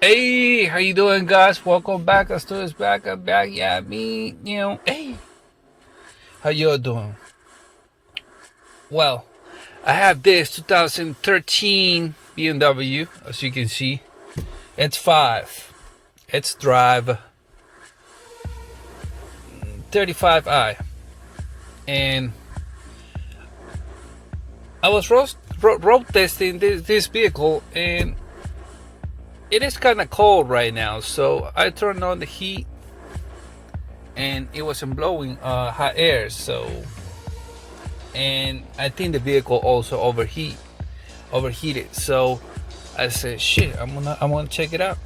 Hey, how you doing, guys? Welcome back. Us to is back. I'm back. Yeah, me. Hey, how you doing? Well, I have this 2013 BMW, as you can see. X5. It's drive 35i, and I was road testing this vehicle, and it is kind of cold right now, so I turned on the heat and it wasn't blowing hot air, and I think the vehicle also overheated. So I said, shit, I'm gonna check it out.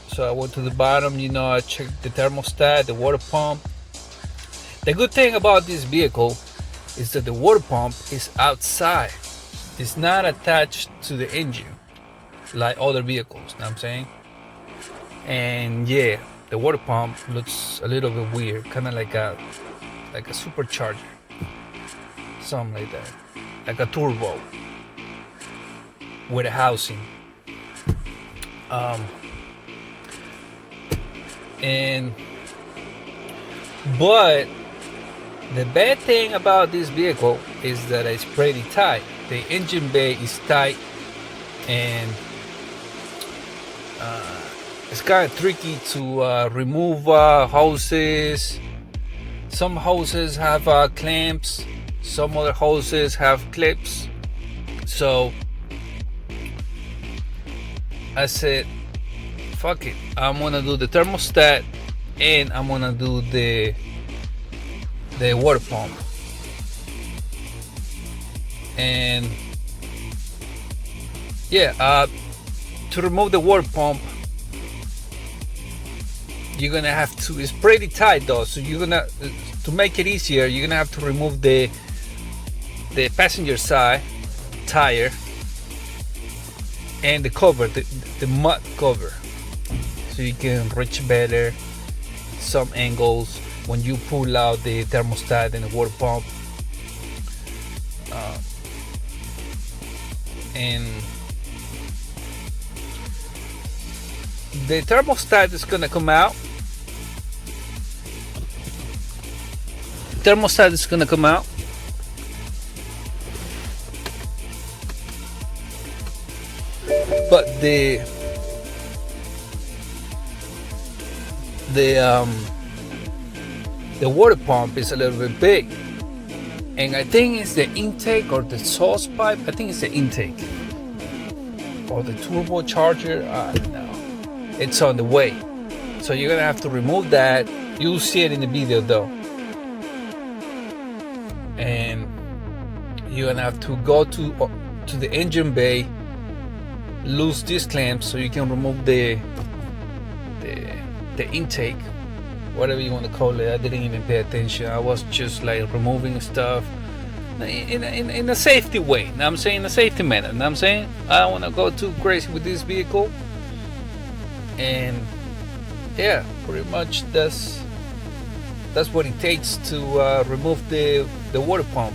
So I went to the bottom, I checked the thermostat, the water pump. The good thing about this vehicle is that the water pump is outside. It's not attached to the engine like other vehicles, you know what I'm saying? And yeah, the water pump looks a little bit weird, kind of like a supercharger, something like that, like a turbo with a housing. But the bad thing about this vehicle is that it's pretty tight. The engine bay is tight, and it's kind of tricky to remove hoses. Some hoses have clamps, some other hoses have clips. So I said, fuck it, I'm gonna do the thermostat and I'm gonna do the water pump. And yeah, to remove the water pump, you're gonna have to, it's pretty tight though, so you're gonna, to make it easier, you're gonna have to remove the passenger side tire and the cover, the mud cover, so you can reach better some angles when you pull out the thermostat and the water pump. And the thermostat is gonna come out. Thermostat is gonna come out. But the water pump is a little bit big, and I think it's the intake or the exhaust pipe. I think it's the intake or the turbocharger. I don't know. It's on the way, so you're gonna have to remove that. You'll see it in the video though, and you're gonna have to go to the engine bay, loose these clamps so you can remove the intake, whatever you want to call it. I didn't even pay attention. I was just like removing stuff in a safety way. Now I'm saying a safety manner. Now I'm saying I don't want to go too crazy with this vehicle. And yeah, pretty much that's what it takes to remove the water pump.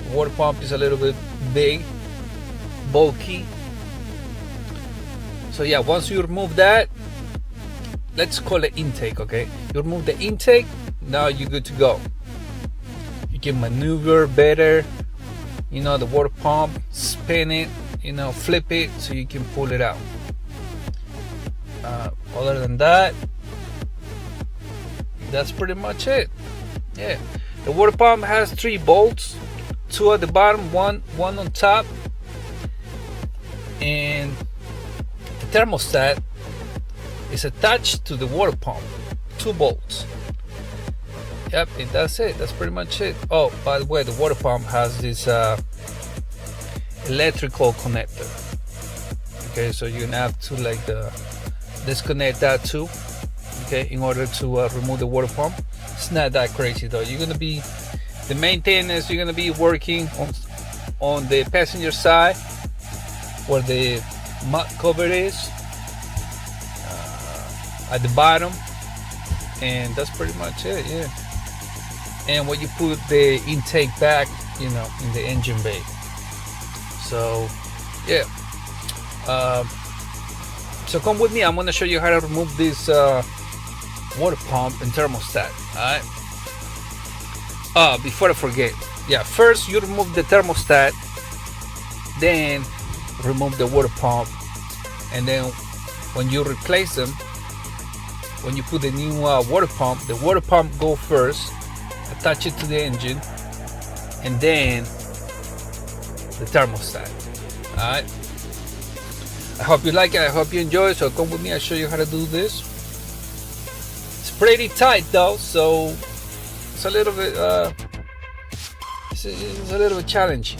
The water pump is a little bit big, bulky. So yeah, once you remove that, let's call it intake, okay? You remove the intake, now you're good to go. You can maneuver better, the water pump, spin it, flip it so you can pull it out. Other than that, that's pretty much it. Yeah, the water pump has 3 bolts, 2 at the bottom, one on top, and the thermostat is attached to the water pump, 2 bolts. Yep, and that's it. That's pretty much it. Oh, by the way, the water pump has this electrical connector. Okay, so you're gonna have to disconnect that too, okay, in order to remove the water pump. It's not that crazy though. The main thing is you're gonna be working on the passenger side where the mud cover is, at the bottom, and that's pretty much it. Yeah, and when you put the intake back, in the engine bay. So yeah, So come with me. I'm gonna show you how to remove this water pump and thermostat. All right. Before I forget, yeah. First you remove the thermostat, then remove the water pump, and then when you replace them, when you put the new water pump go first, attach it to the engine, and then the thermostat. All right. I hope you like it. I hope you enjoy. So come with me. I'll show you how to do this. It's pretty tight though, so it's a little bit it's a little bit challenging.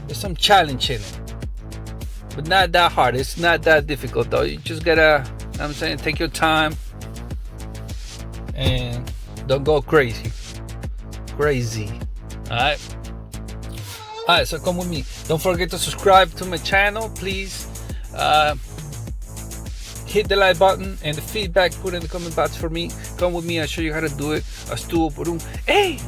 There's some challenge in it, but not that hard. It's not that difficult though. You just gotta, I'm saying, take your time and don't go crazy. All right, so come with me. Don't forget to subscribe to my channel, please. Hit the like button and the feedback, put in the comment box for me. Come with me, I'll show you how to do it. Estuvo por un... ¡Hey!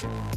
you.